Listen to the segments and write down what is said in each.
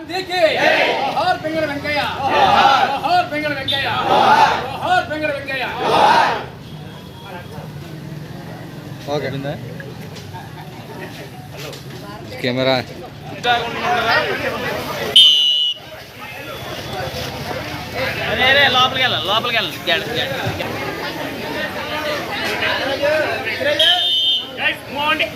जोहार बेंगल वेंकैया जोहार बेंगल वेंकैया जोहार बेंगल वेंकैया ओके कैमरा अरे लोपलिకి వెళ్ళ గైస్ మోండి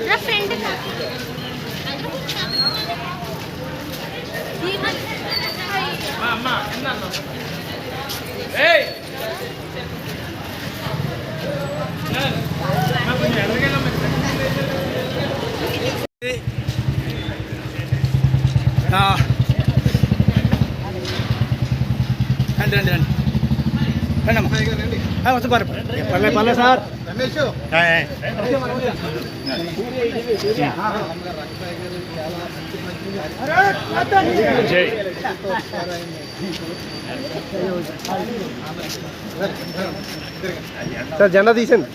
నా ఫ్రెండ్ అమ్మా ఎన్నన్నా ఏయ్ నా కొంచెం ఎడగెళ్ళ రండి రండి రండి రండమ్మా వస్తా పర్లే పర్లే సార్ రమేష్ సార్ జెండా తీసండి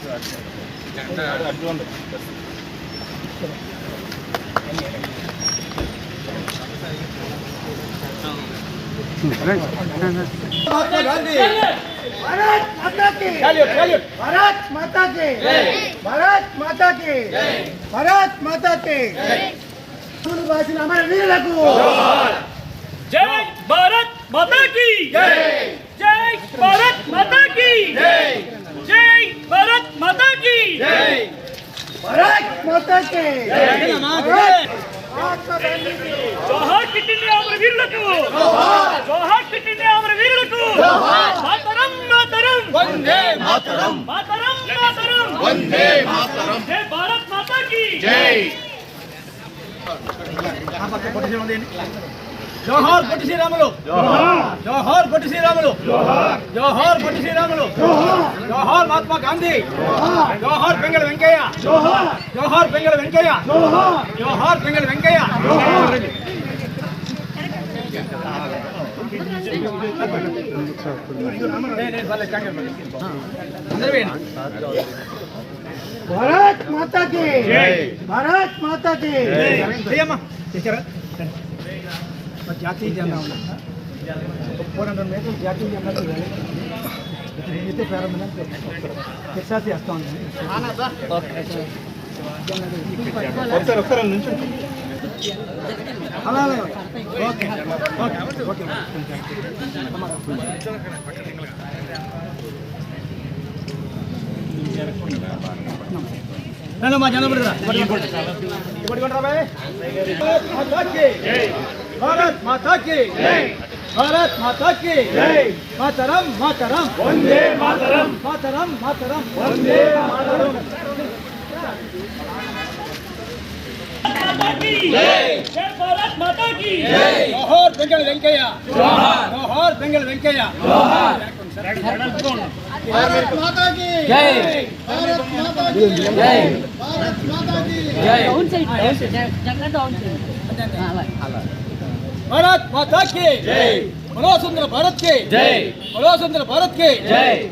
महात्मा गांधी भारत माता की भारत माता की भारत माता की भारत माता की भाषण हमारे वीर को जय भारत माता की जय भारत माता की जय भारत माता की भारत माता की जोहार किटिने अमर वीरुలకు जोहार किटिने अमर वीरुలకు मातरम मातरम वंदे मातरम मातरम मातरम वंदे मातरम जय भारत माता की जय जोहार పొట్టి శ్రీరాములు जोहार పొట్టి శ్రీరాములు जोहार పొట్టి శ్రీరాములు जोहार महात्मा गांधी जोहार बेंगल वेंकैया जोहार बेंगल वेंकैया जोहार बेंगल वेंकैया भारत माता की भारत माता की जातीय जెండా పోరాటం మీద జాతీయ జెండా అయితే ప్రారంభం చేసి వస్తా ఉంది ఒకసారి నుంచి అలా ఓకే ఓకే ఓకే నేను మా జనం పడరా भारत माता की भारत माता की मातरम मातरम वंदे मातरम मातरम मातरम वंदे मातरम जय भारत माता की जोहार बेंगल वेंकैया जोहार बेंगल वेंकैया भारत माता की जय भारत माता की जय भारत माता की जय भारत माता की जय बोलो सुंदर भारत की जय बोलो सुंदर भारत की जय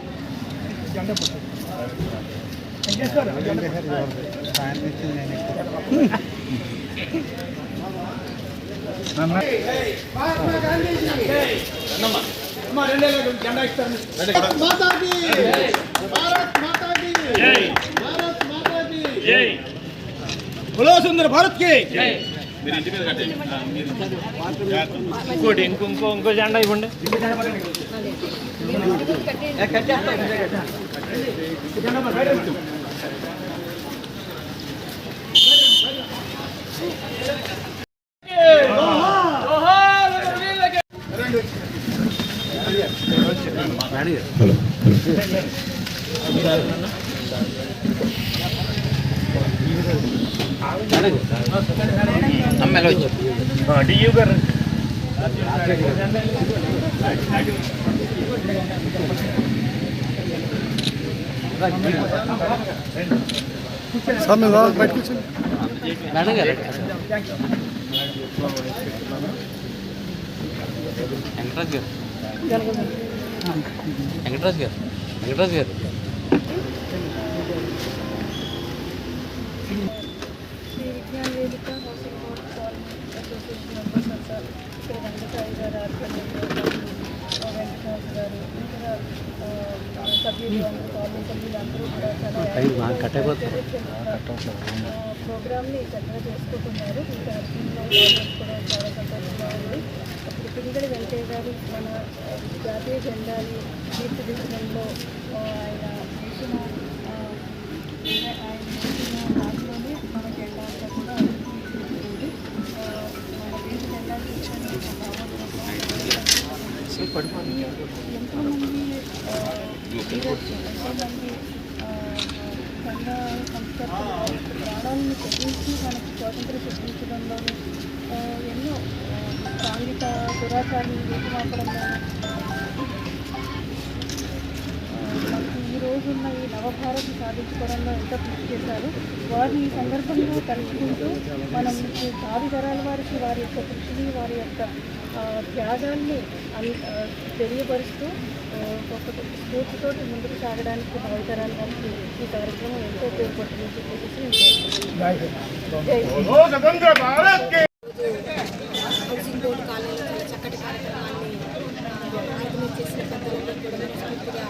మహాత్మా గాంధీజీ అమ్మ రెండేళ్ళు జెండా ఇస్తారు. మాతాజీ భారత్ మాతాజీ భారత్ మాతాజీ బోలో సుందర భారత్ కి ఇంకోటి ఇంకో జెండా ఇవ్వండి. డియూ గారు వెంకటరాజ్ గారు శ్రీ విజ్ఞాన వేదిక housing board colony association members అంతా శ్రీ వెంకటరాజు గారు ఆధ్వర్యంలో వెంకటరాజు గారు ఇతర సభ్యులు కాలనీ సభ్యులు అందరూ కూడా చాలా ప్రోగ్రామ్ని చక్కగా చేసుకుంటున్నారు. ఈ కార్యక్రమంలో కూడా చాలా సంతోషంగా ఉంది. అప్పుడు పింగళి వెంకయ్య గారు మన జాతీయ జెండాని తీర్చిదిద్దడంలో ఆయన చేసిన దాంట్లోనే మన జెండా అంతా కూడా ఉంది. మన దేశ జెండా ఎంతోమంది లీడర్స్ ఎంతోమంది సంఘ సంస్కర్తలు ప్రాణాలను తెగించి మనకు స్వాతంత్రం సిద్ధించడంలోని ఎన్నో సాంఘిక దురాచారాన్ని రూపుమాపడంలో మనకి ఈ రోజున్న ఈ నవభారత్ సాధించుకోవడంలో ఎంతో కృషి చేశారు. వారిని ఈ సందర్భంలో తలుచుకుంటూ మనం భావి తరాల వారికి వారి యొక్క కృషిని వారి యొక్క త్యాగాన్ని తెలియపరుస్తూ ఒక స్ఫూర్తితో ముందుకు సాగడానికి భావితరాల వారికి ఈ కార్యక్రమం ఎంతో ఉపయోగపడుతుందని చెప్పేసి హౌసింగ్ బోర్డు కాలనీలో చాలా చక్కటి కార్యక్రమాన్ని ఆర్గనైజ్ చేసిన పెద్దలందరికీ కూడా మనస్ఫూర్తిగా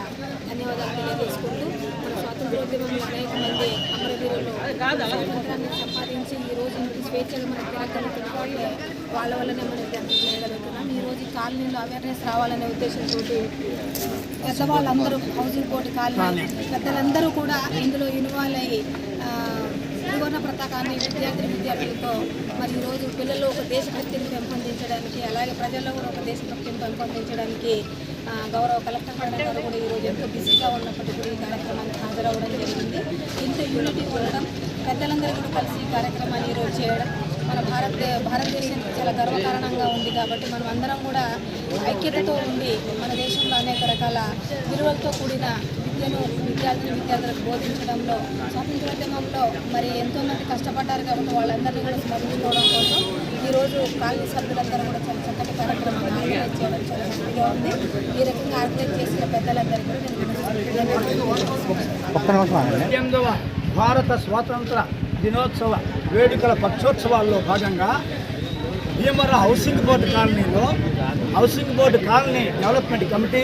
ధన్యవాదాలు తెలియజేసుకుంటూ మన స్వాతంత్రోద్యమంలో అనేక మంది అమరవీరులు స్వాతంత్రాన్ని సంపాదించి ఈ రోజు స్వేచ్ఛగా మనకు తిరగలుగుతున్న వాళ్ళ వల్లనే మనం చేయగలుగుతున్నాం. ఈరోజు ఈ కాలనీలో అవేర్నెస్ రావాలనే ఉద్దేశంతో పెద్దవాళ్ళందరూ హౌసింగ్ బోర్డు కాలనీ పెద్దలందరూ కూడా ఇందులో ఇన్వాల్వ్ అయ్యి త్రివర్ణ పతాకాన్ని విద్యార్థులతో మరి ఈరోజు పిల్లలు ఒక దేశభక్తిని పెంపొందించడానికి అలాగే ప్రజల్లో కూడా ఒక దేశభక్తిని పెంపొందించడానికి గౌరవ కలెక్టర్ మేడం గారు కూడా ఈరోజు ఎంతో బిజీగా ఉన్నప్పటికీ కూడా ఈ కార్యక్రమానికి హాజరవ్వడం జరిగింది. ఇంత యూనిటీ ఉండడం పెద్దలందరూ కూడా కలిసి ఈ కార్యక్రమాన్ని ఈరోజు చేయడం మన భారతదేశానికి చాలా గర్వకారణంగా ఉంది. కాబట్టి మనం అందరం కూడా ఐక్యతతో ఉండి మన దేశంలో అనేక రకాల విలువలతో కూడిన విద్యను విద్యార్థులకు బోధించడంలో స్వాతంత్రోద్యమంలో మరి ఎంతోమంది కష్టపడ్డారు. కాబట్టి వాళ్ళందరినీ కూడా స్మరించుకోవడం కోసం ఈరోజు కాలనీ సభ్యులందరూ కూడా చాలా చక్కటి కార్యక్రమాన్ని ఆర్గనైజ్ చేయడం చాలా హ్యాపీగా ఉంది. ఈ రకంగా ఆర్గనైజ్ చేసిన పెద్దలందరికీ కూడా భారత స్వాతంత్ర దినోత్సవ వేడుకల పక్షోత్సవాల్లో భాగంగా భీమవరం హౌసింగ్ బోర్డు కాలనీలో housing board colony development committee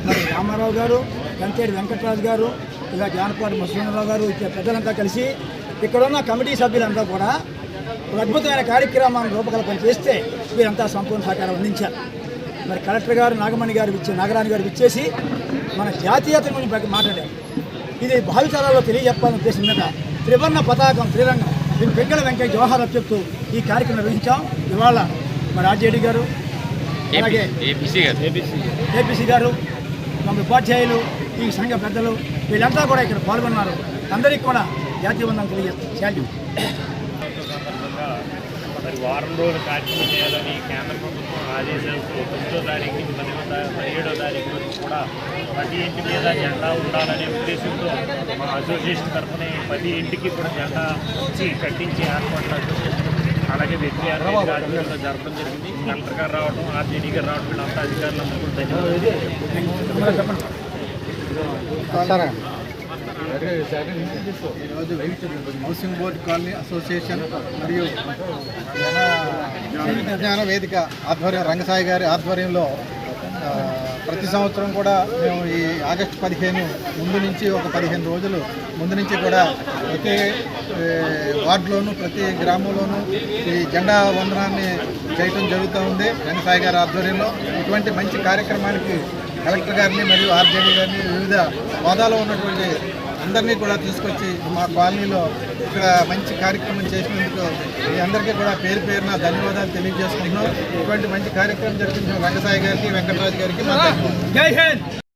మరి రామారావు గారు, గంటేడి వెంకటరాజు గారు, ఇలా జానపాటి ముసలిరావు గారు ఇచ్చే పెద్దలంతా కలిసి ఇక్కడున్న కమిటీ సభ్యులంతా కూడా ఒక అద్భుతమైన కార్యక్రమాన్ని రూపకల్పన చేస్తే వీరంతా సంపూర్ణ సహకారం అందించారు. మరి కలెక్టర్ గారు నాగరాణి గారు ఇచ్చేసి మన జాతీయత గురించి మాట్లాడారు. ఇది భావితరాల్లో తెలియజెప్పాలని ఉద్దేశం మీద త్రివర్ణ పతాకం త్రిరంగం పింగళి వెంకయ్య జవహర్ చెప్తూ ఈ కార్యక్రమం నిర్వహించాం. ఇవాళ మరి ఆర్జేడీ గారు అలాగే ఏపీసీ గారు మన ఉపాధ్యాయులు ఈ సంఘ పెద్దలు వీళ్ళంతా కూడా ఇక్కడ పాల్గొన్నారు. అందరికీ కూడా జాతీయ వందనం తెలియజేస్తాం. మరి వారం రోజులు కార్యక్రమం చేయాలని కేంద్ర ప్రభుత్వం ఆదేశాలతో 9వ తారీఖు నుంచి 17వ తారీఖు వరకు కూడా ప్రతి ఇంటి మీద జెండా ఉండాలనే ఉద్దేశంతో మా అసోసియేషన్ తరఫున ప్రతి ఇంటికి కూడా జెండా కట్టించి ఏర్పాట్లు అసోసియేషన్ అలాగే వ్యక్తి ఆధ్వర్యంలో జరపడం జరిగింది. కలెక్టర్ గారు రావడం, ఆర్జేడీ గారు రావడం, వీళ్ళంతా అధికారులందరూ కూడా ధన్యవాదాలు. ఈరోజు హౌసింగ్ బోర్డ్ కాలనీ అసోసియేషన్ మరియు జ్ఞాన వేదిక ఆధ్వర్యం రంగసాయి గారి ఆధ్వర్యంలో ప్రతి సంవత్సరం కూడా మేము ఈ ఆగస్టు 15 ముందు నుంచి ఒక 15 రోజులు ముందు నుంచి కూడా ప్రతి వార్డులోనూ ప్రతి గ్రామంలోనూ ఈ జెండా వందనాన్ని చేయటం జరుగుతూ ఉంది రంగసాయి గారి ఆధ్వర్యంలో. ఇటువంటి మంచి కార్యక్రమానికి కలెక్టర్ గారిని మరియు ఆర్జేడీ గారిని వివిధ హోదాలో ఉన్నటువంటి అందరినీ కూడా తీసుకొచ్చి మా కాలనీలో ఇక్కడ మంచి కార్యక్రమం చేసినందుకు మీ అందరికీ కూడా పేరు పేరున ధన్యవాదాలు తెలియజేసుకుంటున్నాం. ఇటువంటి మంచి కార్యక్రమం జరిపించిన రంగసాయి గారికి వెంకటరాజు గారికి జై హింద్.